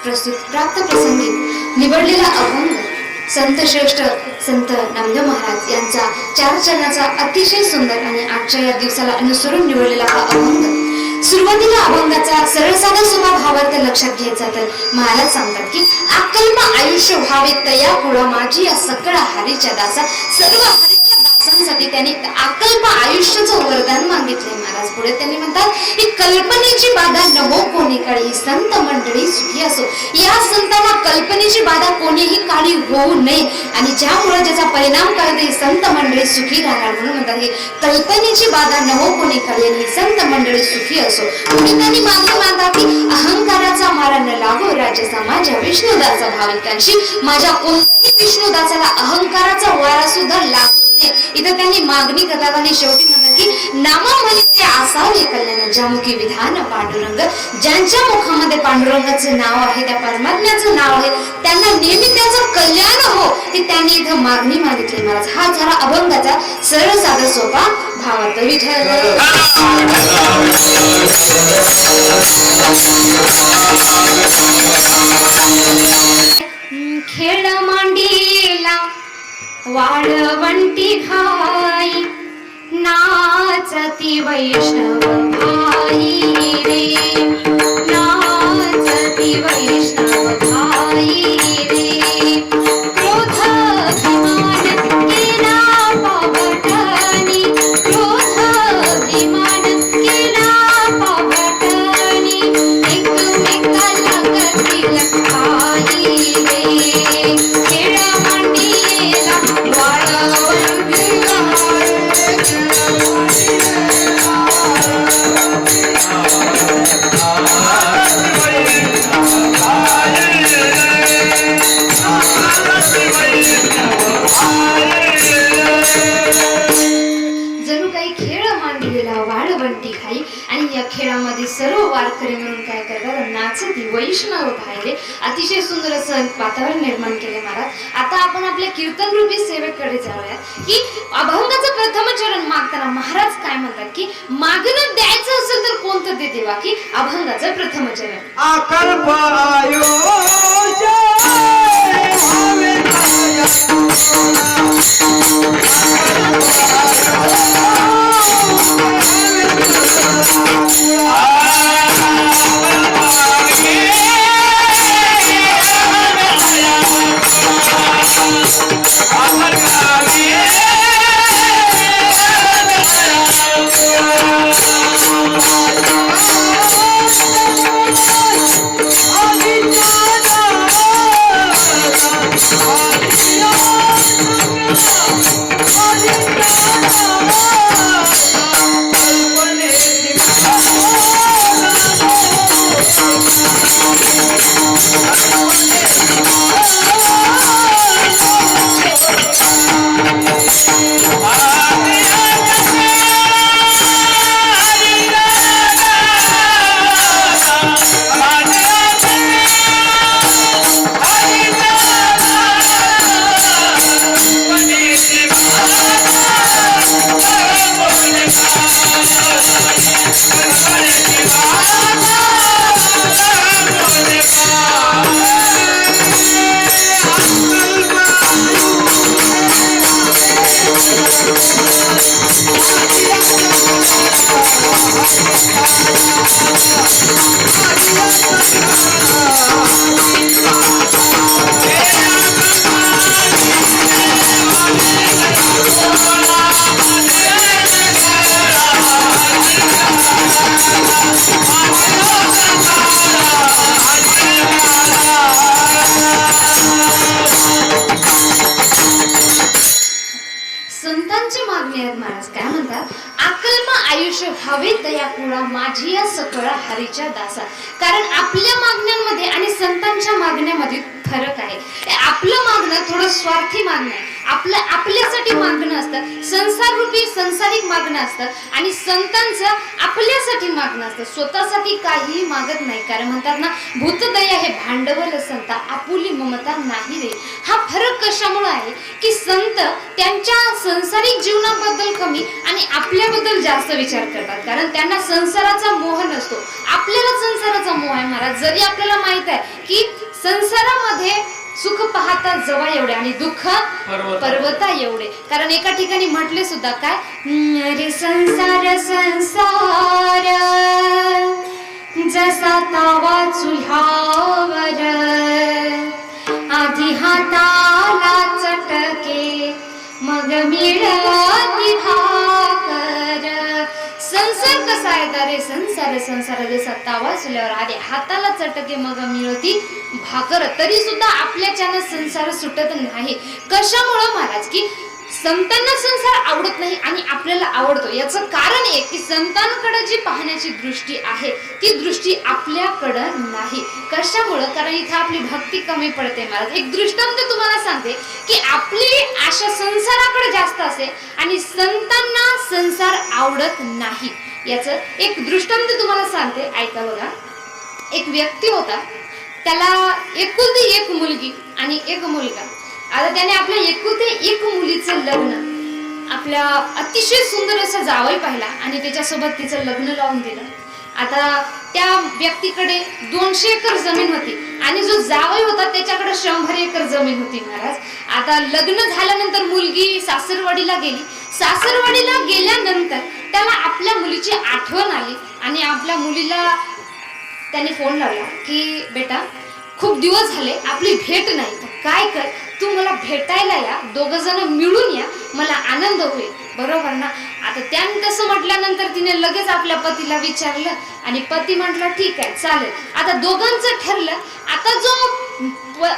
प्रस्तुत प्राप्त प्रसंगी निवडलेला अभंग संत श्रेष्ठ संत नामदेव महाराज यांचा चार चरणाचा अतिशय सुंदर आणि आजच्या या दिवसाला अनुसरून निवडलेला हा अभंग. सुरुवातीला अभंगाचा सरळ साधा स्वभाव भावार्थ लक्षात घ्यायचा तर महाराज सांगतात की अकल्प आयुष्य व्हावे तया कुळा माझी या सकळ हरीच्या दासा. सर्व हरीच्या दासांसाठी त्यांनी अकल्प आयुष्याचं वरदान मागितलंय. महाराज पुढे त्यांनी म्हणतात की कल्पनेची बाधा नको कोणी काळी संत मंडळी सुखी असो. या संतांना कल्पनेची बाधा कोणीही काळी होऊ नये आणि ज्यामुळे ज्याचा परिणाम कळते संत मंडळी सुखी राहणार म्हणून म्हणतात की कल्पनेची बाधा नको कोणी काळी आणि संत मंडळी सुखी असो. पुढे त्यांनी मागे मानतात की अहंकाराचा मारा न लागो राजाचा माझ्या विष्णुदाचा भाविकांशी. माझ्या कोणत्याही विष्णुदासाला अहंकाराचा वारा सुद्धा लागू नये. इथं त्यांनी मागणी करतात आणि शेवटी म्हणतात की नामा म्हणते असावे कल्याण ज्यामुखी विधान पांडुरंग. ज्यांच्या मुखामध्ये पांडुरंगाचं नाव आहे त्या परमात्म्याचं नाव आहे त्यांना नेहमी त्याचं कल्याण हो हे त्यांनी इथं मागणी मागितली. महाराज हा झाला अभंगाचा सरळ साधा सोपा भावार्थ. विठ्ठल खेळ मांडीला वाळवंटी घाई नाचती वैष्णव भाई रे. नाचती वैष्णव भाई रे. क्रोध अभिमान केला पावटणी. क्रोध अभिमान केला पावटणी. एकमेकाला करतील खाई रे. खेळ मांडीला वाळवंटी जणू काही खेळ मांडलेला वाळवंटी खाई. आणि या खेळामध्ये सर्व वारकरी म्हणून काय करतात नाचती वैष्णव भाईले. अतिशय सुंदर असं वातावरण निर्माण केले महाराज. आता आपण आपल्या कीर्तन रूपी सेवेकडे जाऊया की अभंगाचं प्रथम चरण मागताना महाराज काय म्हणतात की मागणं द्यायचं असेल तर कोणतं ते देवा की अभंगाचं प्रथम चरण. अकल्प आयुष्य भावे हवे दया कुळा माझी या सकळ हरीच्या दासा. कारण आपल्या मागण्यांमध्ये आणि संतांच्या मागण्यामध्ये फरक आहे. आपलं मागणं थोडं स्वार्थी मागणं आहे, आपल्यासाठी मागणं असतं, संसार रूपी संसारिक मागणं असतं. आणि संतांचं आपल्यासाठी मागणं असतं, स्वतःसाठी काहीही मागत नाही. कारण म्हणतात ना, भूतदया हे भांडवल संता, आपुली ममता नाही रे. हा फरक कशामुळे आहे की संत त्यांच्या सांसारिक जीवनाबद्दल कमी आणि आपल्याबद्दल जास्त विचार करतात. कारण त्यांना संसाराचा मोह नसतो, आपल्याला संसाराचा मोह आहे महाराज. जरी आपल्याला माहित आहे की संसारामध्ये सुख पाहता जवा एवढे आणि दुःख पर्वता एवढे. कारण एका ठिकाणी म्हटले सुद्धा काय, रे संसार संसार जसा तावा चुल्हावर, आधी हाताला चटके मग मिळती भाकर. संसार कसा आहे का रे, संसार संसार जसा तावा चुल्यावर, आधी हाताला चटके मग मिळती भाकर. तरी सुद्धा आपल्याच्यानं संसार सुटत नाही. कशामुळं महाराज की संतांना संसार आवडत नाही आणि आपल्याला आवडतो. याचं कारण एक की संतांकडे जी पाहण्याची दृष्टी आहे ती दृष्टी आपल्याकडं नाही. कशामुळं, कारण इथं आपली भक्ती कमी पडते महाराज. एक दृष्टांत तुम्हाला सांगते की आपली आशा संसाराकडे जास्त असते आणि संतांना संसार आवडत नाही. याचं एक दृष्टांत तुम्हाला सांगते, ऐका बघा. एक व्यक्ती होता, त्याला एकुलती एक मुलगी आणि एक मुलगा. आता त्याने आपल्या एकुलते एक मुलीचं लग्न आपल्या अतिशय सुंदर असं जावई पाहिला आणि त्याच्यासोबत तिचं लग्न लावून दिलं. आता त्या व्यक्तीकडे 200 एकर जमीन होती आणि जो जावई होता त्याच्याकडे 100 एकर जमीन होती महाराज. आता लग्न झाल्यानंतर मुलगी सासरवाडीला गेली. सासरवाडीला गेल्यानंतर त्याला आपल्या मुलीची आठवण आली आणि आपल्या मुलीला त्याने फोन लावला की बेटा, खूप दिवस झाले आपली भेट नाही, काय कर तू मला भेटायला या, दोघ जण मिळून या, मला आनंद होईल, बरोबर ना. आता त्याने तसं म्हटल्यानंतर तिने लगेच आपल्या पतीला विचारलं आणि पती म्हटला ठीक आहे चालेल. आता दोघांचं ठरलं. आता जो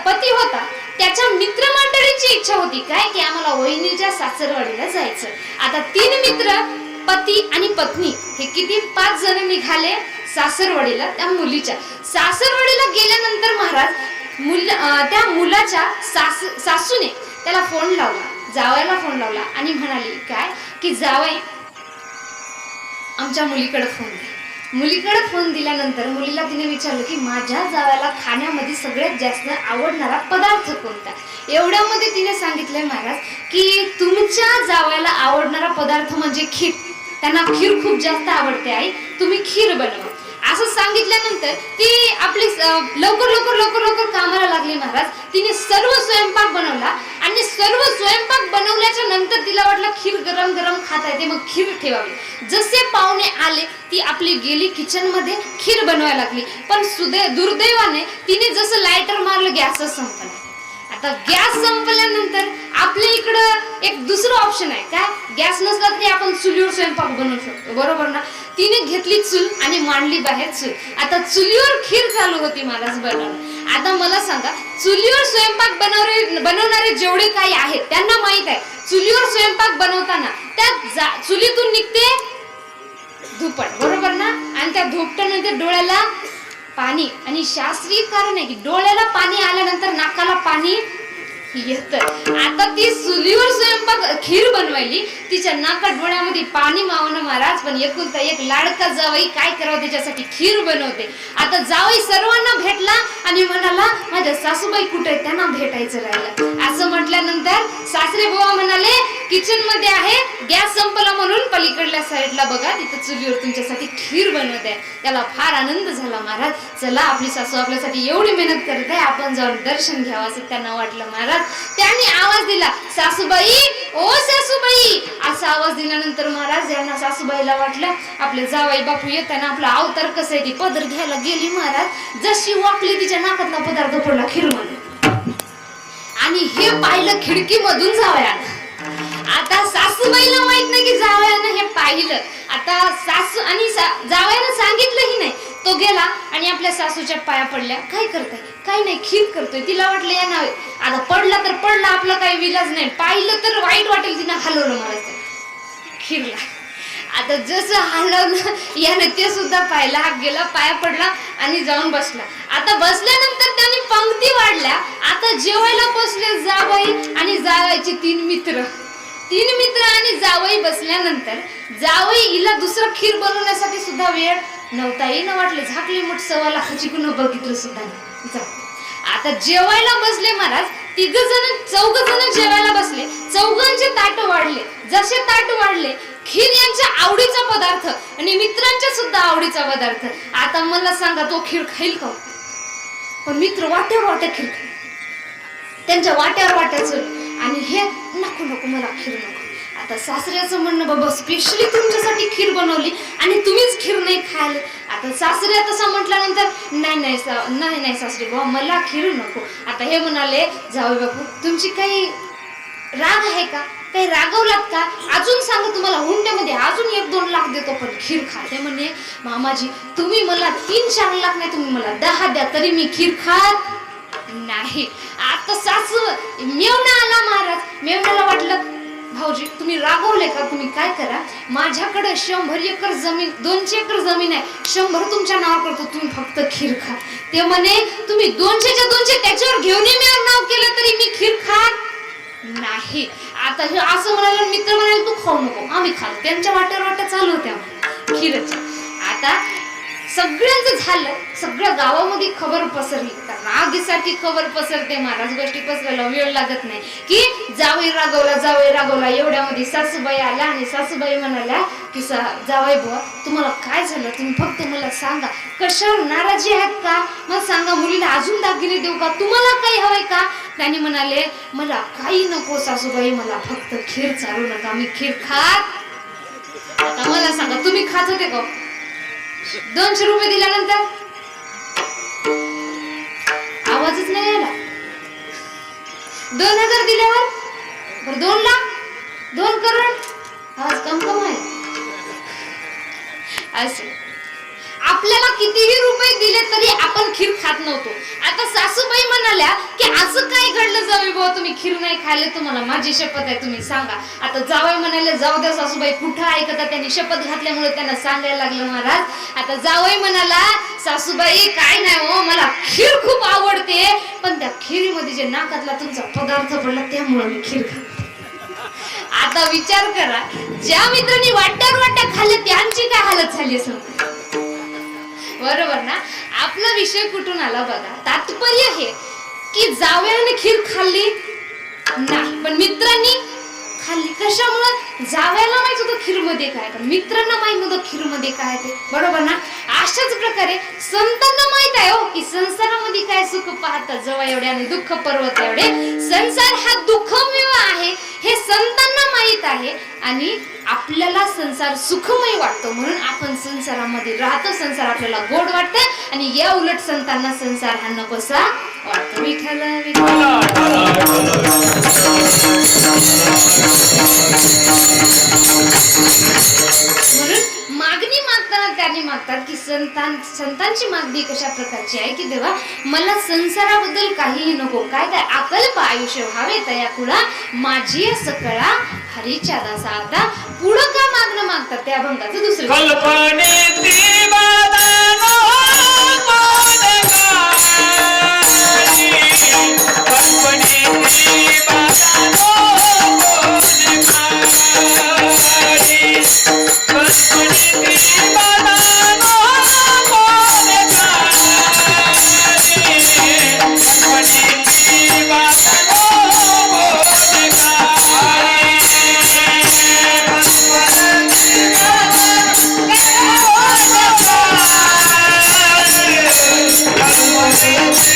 पती होता त्याच्या मित्रमंडळीची इच्छा होती काय की आम्हाला वहिनीच्या सासरवाडीला जायचं. आता 3 मित्र, पती आणि पत्नी हे किती 5 जण निघाले सासरवाडीला. त्या मुलीच्या सासरवाडीला गेल्यानंतर महाराज त्या मुलाच्या सासूने त्याला फोन लावला, जावयाला फोन लावला आणि म्हणाली काय की जावई आमच्या मुलीकडे फोन द्या. मुलीकडे फोन दिल्यानंतर मुलीला तिने विचारलं की माझ्या जावयाला खाण्यामध्ये सगळ्यात जास्त आवडणारा पदार्थ कोणता. एवढ्यामध्ये तिने सांगितलंय महाराज की तुमच्या जावयाला आवडणारा पदार्थ म्हणजे खीर, त्यांना खीर खूप जास्त आवडते आई, तुम्ही खीर बनवा. असं सांगितल्यानंतर ती आपली लवकर लवकर लवकर लवकर कामाला लागली महाराज. तिने सर्व स्वयंपाक बनवला आणि सर्व स्वयंपाक बनवल्याच्या नंतर तिला वाटलं खीर गरम गरम खाता येते, मग खीर ठेवावी. जसे पाहुणे आले ती आपली गेली किचन मध्ये खीर बनवायला लागली. पण दुर्दैवाने तिने जसं लायटर मारलं गॅसच संपला. आता गॅस संपल्यानंतर आपल्या इकडं एक दुसरं ऑप्शन आहे काय, गॅस नसला तरी आपण चुलीवर स्वयंपाक बनवू शकतो, बरोबर ना. तिने घेतली चूल आणि मांडली बाहेर चूल. आता चुलीवर खीर चालू होती महाराज बनवणं. आता मला सांगा, चुलीवर स्वयंपाक बनवणारे जेवढे काही आहेत त्यांना माहित आहे चुलीवर स्वयंपाक बनवताना त्या चुलीतून निघते धुपट, बरोबर ना. आणि त्या धुपटानंतर डोळ्याला पाणी, आणि शास्त्रीय कारण आहे की डोळ्याला पाणी आल्यानंतर नाकाला पाणी येत. आता ती चुलीवर स्वयंपाक खीर बनवायली, तिच्या नाकात डोळ्यामध्ये पाणी मावणं महाराज. पण एकुलता एक लाडका जावई काय करावं त्याच्यासाठी खीर बनवते. आता जावई सर्वांना भेटला आणि म्हणाला माझ्या सासूबाई कुठे आहेत, त्यांना भेटायचं राहिलं. असं म्हटल्यानंतर सासरे बुवा म्हणाले किचन मध्ये आहे, गॅस संपला म्हणून पलीकडल्या साईडला बघा तिथं चुलीवर तुमच्यासाठी खीर बनवत आहे. त्याला फार आनंद झाला महाराज. चला आपली सासू आपल्यासाठी एवढी मेहनत करत आहे, आपण जाऊन दर्शन घ्यावं असं त्यांना वाटलं महाराज. त्यांनी आवाज दिला सासूबाई, ओ सासूबाई. असा आवाज दिल्यानंतर महाराज यांना सासूबाईला वाटलं आपले जावई बापू येताना आपला अवतार कसं आहे ती पदर घ्यायला गेली महाराज. जशी वाकली तिच्या नाकातला पदार्थ पडला खीर मध्ये आणि हे पाहिलं खिडकीमधून जावयानं. आता सासूबाईला माहित नाही की जावयानं हे पाहिलं. आता सासू आणि जावयानं सांगितलंही नाही. तो गेला आणि आपल्या सासूच्या पाया पडल्या. काय करताय, काही नाही खीर करतोय. तिला वाटलं या नावे आता पडला तर पडला, आपलं काही विलाज नाही, पाहिलं तर वाईट वाटेल. तिनं हलवलं मला खीरला. आता जसं हलवलं याने ते सुद्धा पाहिला, हात गेला, पाया पडला आणि जाऊन बसला. आता बसल्यानंतर त्यांनी पंक्ती वाढल्या. आता आता जेवायला बसले जावई आणि जावायचे तीन मित्र आणि जावई बसल्यानंतर जावई हिला दुसरं खीर बनवण्यासाठी सुद्धा वेळ नव्हता. न वाटले झाकले मोठ 1.25 लाखाची गुन्हा बघितलं सुद्धा नाही. आता जेवायला बसले महाराज. चौघ जण जेवायला बसले. चौघांचे ताट वाढले. जसे ताट वाढले खीर यांच्या आवडीचा पदार्थ आणि मित्रांच्या सुद्धा आवडीचा पदार्थ. आता मला सांगा तो खीर खाईल का? पण मित्र वाट्यावर वाट्या खीर खाईल. त्यांच्या वाट्यावर वाट्याच आणि हे नको नको मला खीर नको. आता सासऱ्याचं म्हणणं बाबा स्पेशली तुमच्यासाठी खीर बनवली आणि तुम्हीच खीर नाही खायला. आता सासऱ्या तसं म्हटल्यानंतर नाही सासरे बाबा मला खीर नको. आता हे म्हणाले जावई बापू तुमची काही राग आहे का? काही रागवलात का? अजून सांगा तुम्हाला हुंड्यामध्ये अजून 1-2 लाख देतो पण खीर खा. ते म्हणे मामाजी तुम्ही मला 3-4 लाख नाही तुम्ही मला 10 द्या तरी मी खीर खात नाही. आता सासू मेवणा आला महाराज. मेवण्याला वाटलं भाऊजी तुम्ही रागवले का? तुम्ही काय करा माझ्याकडे 100 एकर जमीन 200 एकर जमीन आहे 100 तुमच्या नाव करतो तुम्ही फक्त खीर खा. ते म्हणे तुम्ही 200च्या 200 त्याच्यावर घेऊन नाव केलं तरी मी खीर खात नाही. आता हे असं म्हणाले मित्र म्हणाले तू खाऊ नको आम्ही खातो. त्यांच्या वाट्या चालू होत्या खीरच्या. आता सगळ्यांचं झालं. सगळ्या गावामध्ये खबर पसरली. रागीसारखी खबर पसरते महाराज. गोष्टी पसरायला वेळ लागत नाही की जावई रागवला एवढ्यामध्ये सासूबाई आल्या आणि सासूबाई म्हणाल्या की जावई बुवा तुम्हाला काय झालं तुम्ही फक्त मला सांगा. कशावर नाराजी आहेत का? मग सांगा मुलीला अजून दागिने देऊ का? तुम्हाला काही हवंय का? त्यांनी म्हणाले मला काही नको सासूबाई मला फक्त खीर चालू नका मी खीर खात. आता मला सांगा तुम्ही खात होते का? 200 रुपये दिल्यानंतर आवाजच नाही आला. 2000 दिल्यावर बरं 2 लाख 2 करोड आवाज कम आहे. असं आपल्याला कितीही रुपये दिले तरी आपण खीर खात नव्हतो. आता सासूबाई म्हणाल्या की असं काय घडलं जावई बाबा तुम्ही खीर नाही खाल्ले तुम्हाला माझी शपथ आहे तुम्ही सांगा. आता जावई म्हणाले जाऊ द्या सासूबाई कुठं ऐकता त्यांनी शपथ घातल्यामुळे त्यांना सांगायला लागलं महाराज. आता जावई म्हणाला सासूबाई काय नाही हो मला खीर खूप आवडते पण त्या खिरीमध्ये जे नाकातला तुमचा पदार्थ पडला त्यामुळे मी खीर खाते. आता विचार करा ज्या मित्रांनी वाट्या खाल्ले त्यांची काय हालत झाली असं बरोबर ना. आपला विषय कुठून आला बघा. तात्पर्य हे की जावयाने खीर खाल्ली नाही पण मित्रांनी खाल्ली. कशामुळे? जावयाला माहित होतं खीर मध्ये काय पण मित्रांना माहित नव्हतं खीर मध्ये काय ते बरोबर ना. अशाच प्रकारे संतांना माहित आहे हो की संसारामध्ये काय सुख पाहतात जवळ एवढे आणि दुःख पर्वत एवढे. संसार हा दुःखमय आहे हे संतांना माहित आहे आणि आपल्याला संसार सुखमय वाटतो म्हणून आपण संसारामध्ये राहतो. संसार आपल्याला गोड वाटतं आणि या उलट संतांना संसार हा नकोसा वाटतो. विठ्ठल म्हणून मागणी मागताना त्यांनी मागतात की संतांची मागणी कशा प्रकारची आहे की देवा मला संसाराबद्दल काहीही नको. काय अकल्प आयुष्य व्हावे तया कुळा माझी सकळा हरीच्या दासा. आता पुढं का मागणं मागतात त्या अभंगाचं दुसरं Thank you.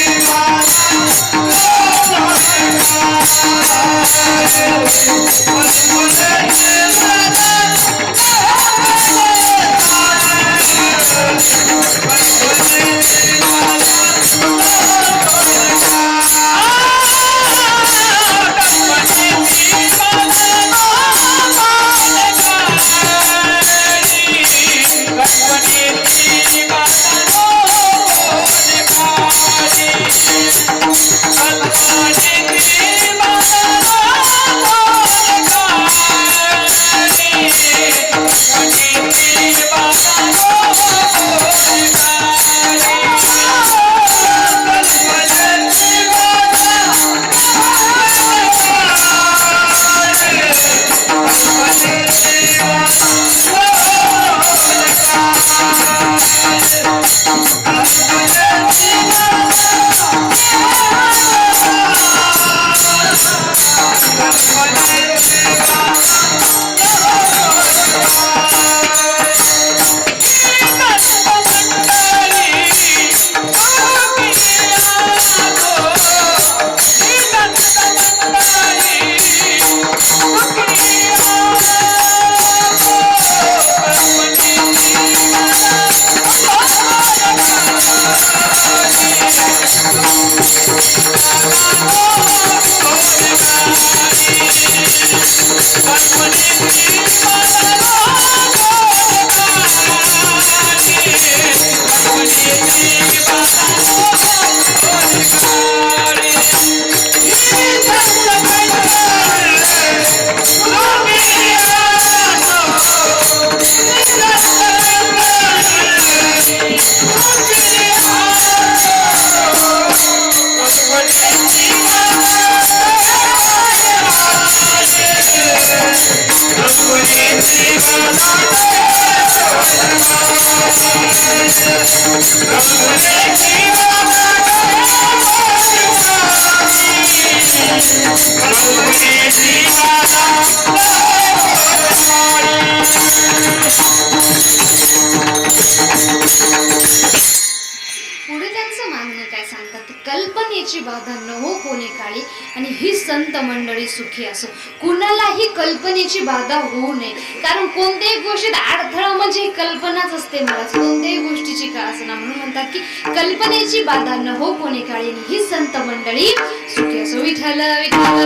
कल्पनेची बाधा न हो कोणी काळी आणि ही संत मंडळी सुखी असो. कुणालाही कल्पनेची बाधा होऊ नये, कारण कोणत्याही गोष्टीत अडथळा म्हणजे कल्पनाच असते. मला कोणत्याही गोष्टीची का असना, म्हणून म्हणतात की कल्पनेची बाधा न हो कोणी काळी आणि ही संत मंडळी सुखी असो. विठ्ठल विठ्ठल.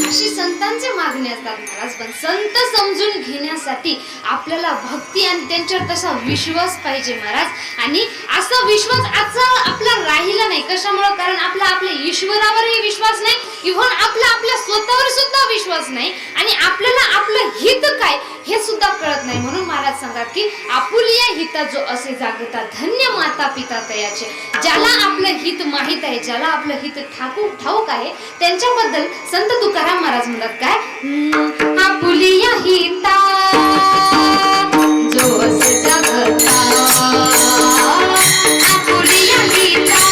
अशी संतांचे मागणी असतात महाराज. पण संत समजून घेण्यासाठी आपल्याला भक्ती आणि त्यांच्यावर तसा विश्वास पाहिजे महाराज. आणि असा विश्वास आजचा आपला राहिला नाही. कशामुळे? कारण आपल्या ईश्वरावरही विश्वास नाही, इव्हन आपल्या स्वतःवर सुद्धा विश्वास नाही, आणि आपल्याला आपलं हित काय हे सुद्धा कळत नाही. म्हणून महाराज सांगतात की आपुलिया हिता जो असे जागता धन्य माता पिता तयाचे. ज्याला आपलं हित माहित आहे, ज्याला आपलं हित ठाऊक आहे, त्यांच्याबद्दल संत तुकाराम महाराज म्हणतात काय? आपुलिया हिता जो असे जागता, आपुलिया हिता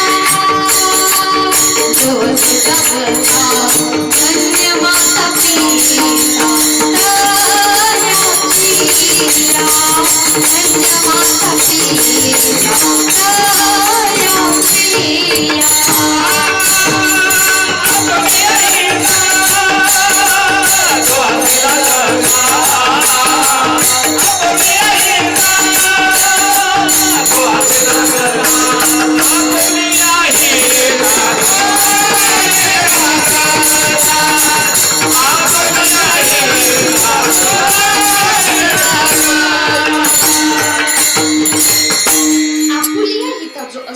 जो असे जागता धन्य माता पिता धन्य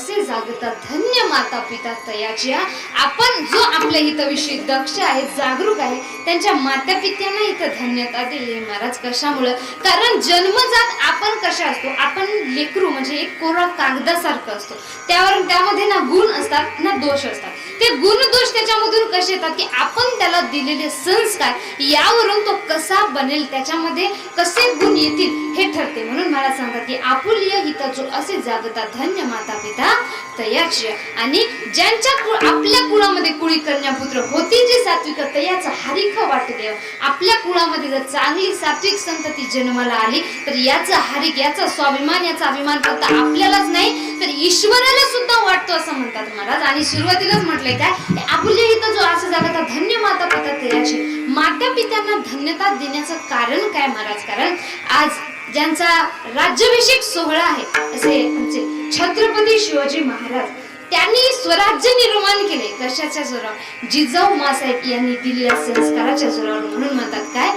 माता धन्य माता पिता तयाच्या. आपण जो आपल्या हिताविषयी दक्ष आहे, जागरूक आहे, त्यांच्या माता पित्यांना इथं धन्यता दिली महाराज. कशामुळं? कारण जन्मजात आपण कशा असतो, आपण लेकरू म्हणजे एक कोरा कागदासारखं असतो. त्यामध्ये ना गुण असतात ना दोष असतात. ते गुण दोष त्याच्यामधून कसे येतात की आपण त्याला दिलेले संस्कार यावरून तो कसा बनेल, त्याच्यामध्ये कसे गुण येतील हे ठरते. म्हणून मला सांगतात की आपुलिया हिता जो असे जागता धन्य माता पिता तयाची. आणि ज्यांच्या आपल्या कुळामध्ये कुळी कन्या पुत्र होती जी सात्विक तयाचा हरिख वाट देव. आपल्या कुळामध्ये जर चांगली सात्विक संतती जन्माला आली तर याचा हरिक, याचा स्वाभिमान, याचा अभिमान फक्त आपल्यालाच नाही तर ईश्वराला सुद्धा वाटतो असं म्हणतात महाराज. आणि सुरुवातीलाच म्हटलंय काय? आपुलिया हिता जो असे जागता धन्य माता पिता तयाची. माता पित्यांना धन्यता देण्याचं कारण काय महाराज? कारण आज ज्यांचा राज्याभिषेक सोहळा आहे असे आमचे छत्रपती शिवाजी महाराज, त्यांनी स्वराज्य निर्माण केले. कशाच्या जोरावर? जिजाऊ मासाहेब यांनी दिलेल्या संस्काराच्या जोरावर. म्हणून म्हणतात काय?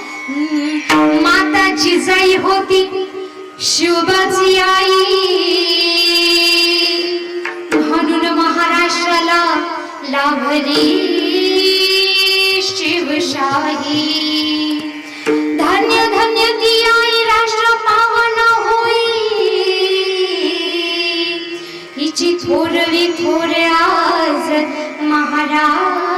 माता जिजाई होती शिवबाची आई, म्हणून महाराष्ट्राला लाभली शिवशाही. धन्य धन्य ती आई राष्ट्र पावन होई, हिची थोरवी थोरे आज महाराष्ट्र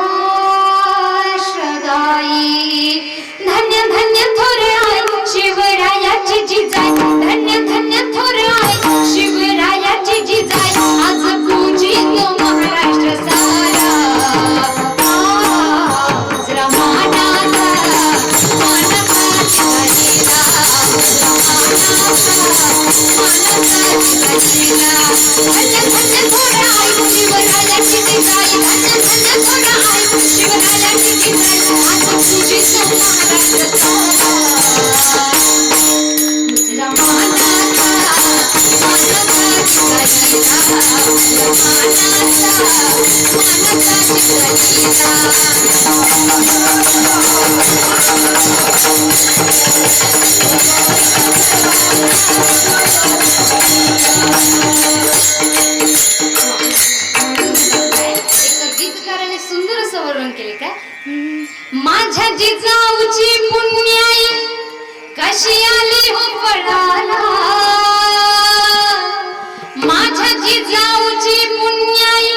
गाई. धन्य धन्य थोरे आई शिवरायाची जिजाई, धन्य धन्य थोरे आई शिवरायाची जिजाई. आज पूजितो महाराष्ट्र सारा, आज रमानाचा मानवाची गलीला, धन्य धन्य थोरे आई शिवरायाची जिजाई, धन्य धन्य थोरे आई शिवरायाची जिजाई. आज पूजितो महाराष्ट्र सारा, रमानाचा मानवाची गलीला, गीतकाराने सुंदर असं वर्णन केले काय? माझ्या जिजाऊची पुण्याई कशी आली हो पडाला, माझ्या जिजाऊची पुण्याई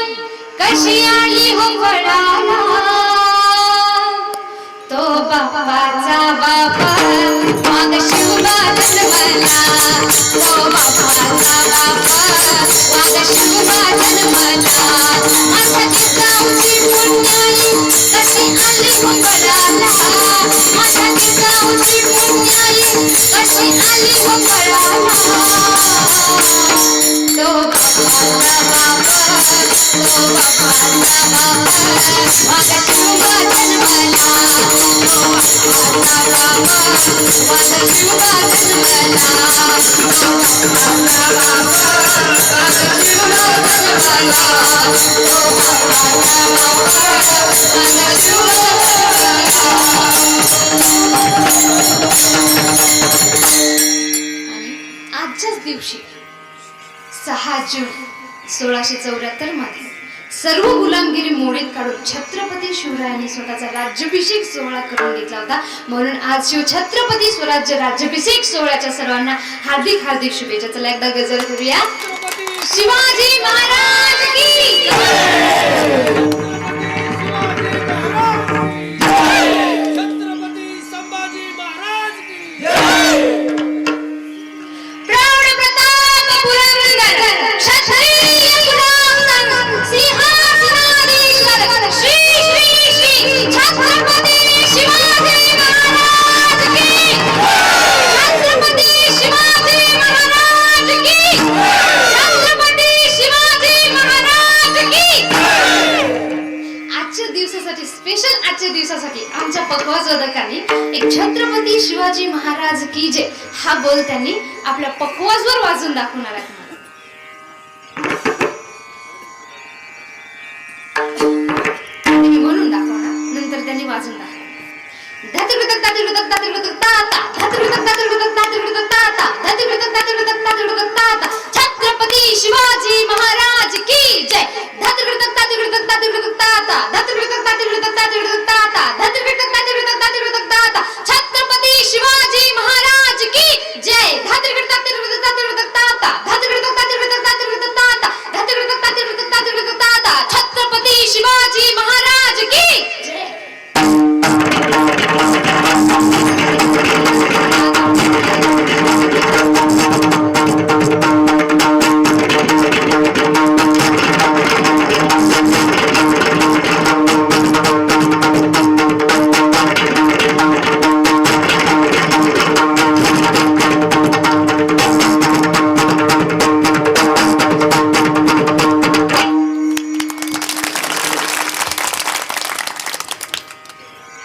कशी आली हो पडाला. तो बापाचा बापा मग शिवबा जन्मला, तो बापाचा बापा मग शिवबा जन्मला. माझ्या जिजाऊची पुण्याई कशी आली हो पडाला, माझ्या जिजाऊची पुण्याई कशी आली हो पडाला. आजच्याच दिवशी 6 जून 1674 मध्ये सर्व गुलामगिरी मोडीत काढून छत्रपती शिवरायांनी स्वतःचा राज्याभिषेक सोहळा करून घेतला होता. म्हणून आज शिवछत्रपती स्वराज्य राज्याभिषेक सोहळ्याच्या सर्वांना हार्दिक हार्दिक शुभेच्छा. चला एकदा गजर करूया. शिवाजी महाराज की छत्रपती संभाजी महाराज की प्रौढ प्रताप पुरंदर क्षत्रिय कुलांगण सिंहासनाधीश्वर श्री श्री श्री छत्रपती शिवाजी महाराज की छत्रपती शिवाजी महाराज की छत्रपती शिवाजी महाराज की. आजच्या दिवसासाठी स्पेशल आजच्या दिवसासाठी आमच्या पकवाजवादकांनी एक छत्रपती शिवाजी महाराज की जय हा बोल त्यांनी आपल्या पकवाजवर वाजून दाखवणार आहेत. मी म्हणून दाखवणार, नंतर त्यांनी वाजून दाखवणार. धातृगतक धातृगतक धातृगतक ताता धातृगतक धातृगतक धातृगतक ताता धातृगतक धातृगतक धातृगतक ताता छत्रपती शिवाजी महाराज की जय. धातृगतक धातृगतक धातृगतक ताता धातृगतक धातृगतक धातृगतक ताता धातृगतक धातृगतक धातृगतक ताता छत्रपती शिवाजी महाराज की जय. धातृगतक धातृगतक धातृगतक ताता धातृगतक धातृगतक धातृगतक ताता धातृगतक धातृगतक धातृगतक ताता छत्रपती शिवाजी महाराज की जय.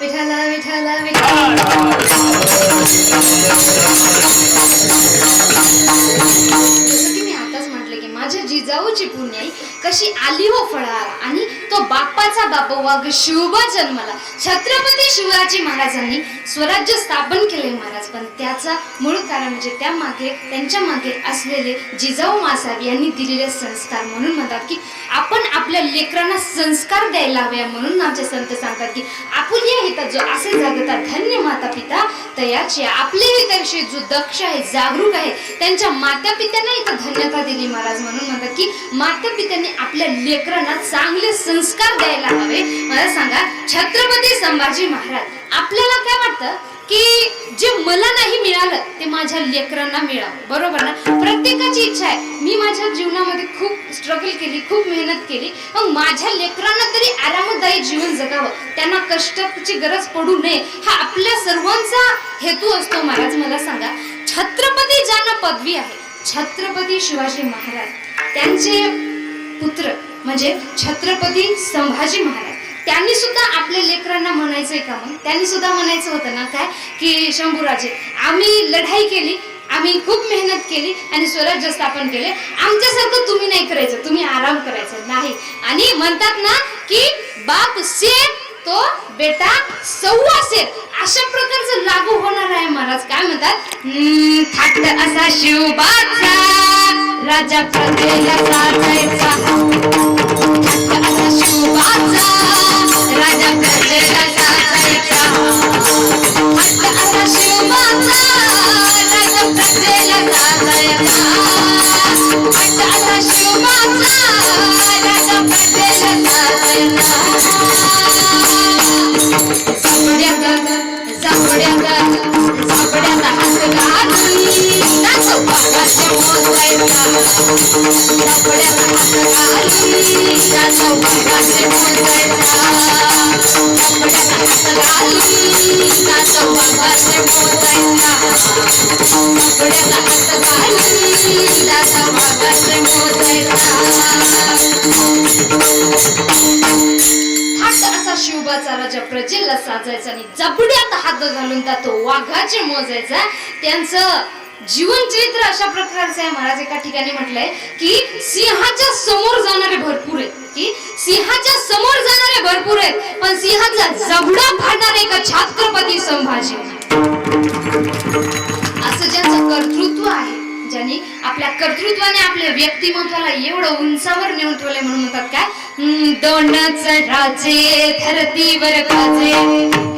विठ्ठला विठ्ठला विठ्ठला. जसं की मी आताच म्हटलं की माझ्या जिजाऊची पुण्याई कशी आली हो फळार आणि तो बाप्पाचा बाप वाघ शिवबा जन्मला. छत्रपती शिवाजी महाराजांनी स्वराज्य स्थापन केले महाराज, पण त्याचा मूळ कारण म्हणजे त्यांच्या मागे असलेले जिजाऊ मासाहेब यांनी दिलेले संस्कार. म्हणून म्हणतात की आपण आपल्या लेकरांना संस्कार द्यायला हवे. म्हणून आमचे संत सांगतात की आपुल्या हितात जो असे जगतात धन्य माता पिता तयाची. आपले हिताविषयी जो दक्ष आहे जागरूक आहे त्यांच्या माता पित्यांना इथं धन्यता दिली महाराज. म्हणून म्हणतात की माता पित्यांनी आपल्या लेकरांना चांगले संस्कार द्यायला हवे. मला सांगा छत्रपती संभाजी महाराज आपल्याला काय वाटतं की जे मला नाही मिळालं ते माझ्या लेकरांना मिळावं, बरोबर ना? प्रत्येकाची इच्छा आहे. मी माझ्या जीवनामध्ये खूप स्ट्रगल केली, खूप मेहनत केली, मग माझ्या लेकरांना तरी आरामदायी जीवन जगावं, त्यांना कष्टाची गरज पडू नये, हा आपल्या सर्वांचा हेतू असतो महाराज. मला सांगा छत्रपती ज्यांना पदवी आहे छत्रपती शिवाजी महाराज त्यांचे पुत्र म्हणजे छत्रपती संभाजी महाराज त्यांनी सुद्धा आपल्या लेकरांना म्हणायचंय का? मग त्यांनी सुद्धा म्हणायचं होतं ना काय की शंभूराजे आम्ही लढाई केली, आम्ही खूप मेहनत केली आणि स्वराज्य स्थापन केले, आमच्यासारखं तुम्ही नाही करायचं, तुम्ही आराम करायचं नाही. आणि म्हणतात ना की बाप शेर तो बेटा सव्वा शेर, अशा प्रकारचं लागू होणार आहे महाराज. काय म्हणतात थाट असा शिवबाचा राजा प्रजेला साजायचा. थाट असा शिवबाचा राजा प्रजेला साजायचा. थाट असा शिवबाचा राजा प्रजेला साजायचा. थाट असा शिवबाचा राजा प्रजेला साजायचा. सापड्याचा हात घालून त्याचं वाघाचे मोजायचा. सापड्याचा हात घालून त्याचं वाघाचे मोजायचा. सापड्याचा हात घालून त्याचं वाघाचे मोजायचा. सापड्याचा हात घालून त्याचं वाघाचे मोजायचा. शिवबाचा राजा प्रजेला साजायचा आणि जबड्यात हात घालून त्यात वाघाचे मोजायचा. त्यांचं जीवन चरित्र अशा प्रकारचं आहे. महाराज एका ठिकाणी म्हटलंय की सिंहाच्या समोर जाणारे भरपूर आहेत, की सिंहाच्या समोर जाणारे भरपूर आहेत, पण सिंहाचा जबडा फाडणारे का छत्रपती संभाजी. असं ज्याचं कर्तृत्व आहे, ज्यांनी आपल्या कर्तृत्वाने आपल्या व्यक्तिमत्वाला एवढं उंचावर नेऊन ठेवले, म्हणून म्हणतात काय, दोनच राजे धरतीवर गाजे,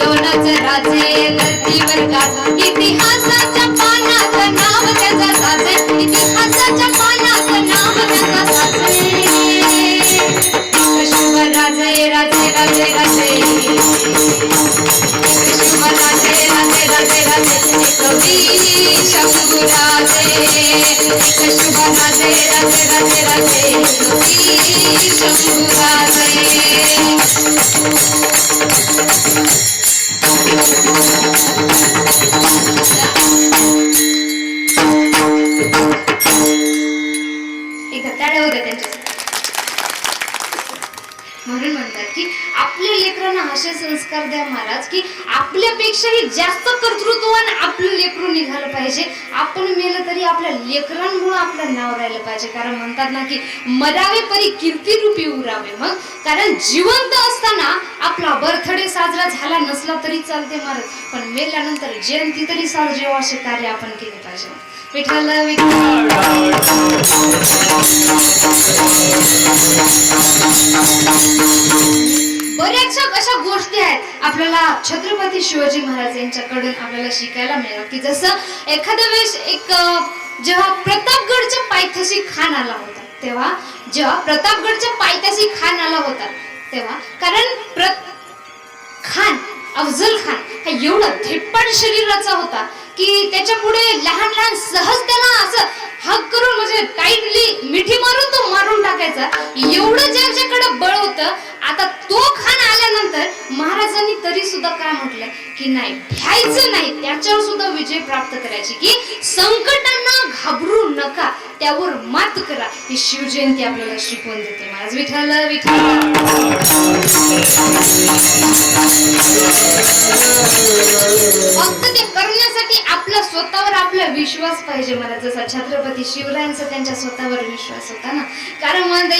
दोनच राजे धरतीवर गाजे, इतिहासाच्या पानात नाव त्याचा साजे, इतिहासाच्या पानात नाव त्याचा साजे. शुभ राजे राजे राजे राजे, शुभ राजे राजे राजे राजे, कवी शंभू राजे, शुभ राजे राजे राजे राजे, कवी शंभू राजे. एकदा टाळ्या होत्या त्यांच्या. म्हणून म्हणतात की आपल्या लेकरांना असे संस्कार द्या महाराज की आपल्यापेक्षाही जास्त कर्तृत्वान आपलं लेकरू निघालं पाहिजे. आपण मेलं तरी आपल्या लेकरांमुळे आपलं नाव राहिलं पाहिजे. कारण म्हणतात ना की मरावे परी कीर्ती रूपी उरावे. मग कारण जिवंत असताना आपला बर्थडे साजरा झाला नसला तरी चालते महाराज, पण मेल्यानंतर जयंती तरी साजरे असे कार्य आपण केले पाहिजे. विठ्ठल विठ्ठल. बऱ्याचशा अशा गोष्टी आहेत आपल्याला छत्रपती शिवाजी महाराज यांच्याकडून आपल्याला शिकायला मिळालं. की जसं एखाद्या वेळेस एक जेव्हा प्रतापगडच्या पायथ्याशी खान आला होता, जेव्हा प्रतापगडच्या पायथ्याशी खान आला होता तेव्हा, कारण खान अफजल खान हा एवढा धिप्पाड शरीराचा होता की त्याच्या पुढे लहान लहान सहज त्याला असं हक करून म्हणजे टाईटली मिठी मारून तो मारून टाकायचा. एवढं ज्याच्याकडे बळ होतं. आता तो खान आल्यानंतर महाराजांनी तरी सुद्धा काय म्हटलंय की नाही, भ्यायचं नाही, त्याच्यावर सुद्धा विजय प्राप्त करायची, की संकटांना घाबरू नका, त्यावर मात करा. ही शिवजयंती आपल्याला शिकवून देते महाराज. विठ्ठल विठ्ठल. फक्त ते करण्यासाठी आपला स्वतःवर आपला विश्वास पाहिजे महाराज. जसा छत्रपती शिवरायांचा त्यांच्या स्वतःवर विश्वास होता ना. कारण म्हणता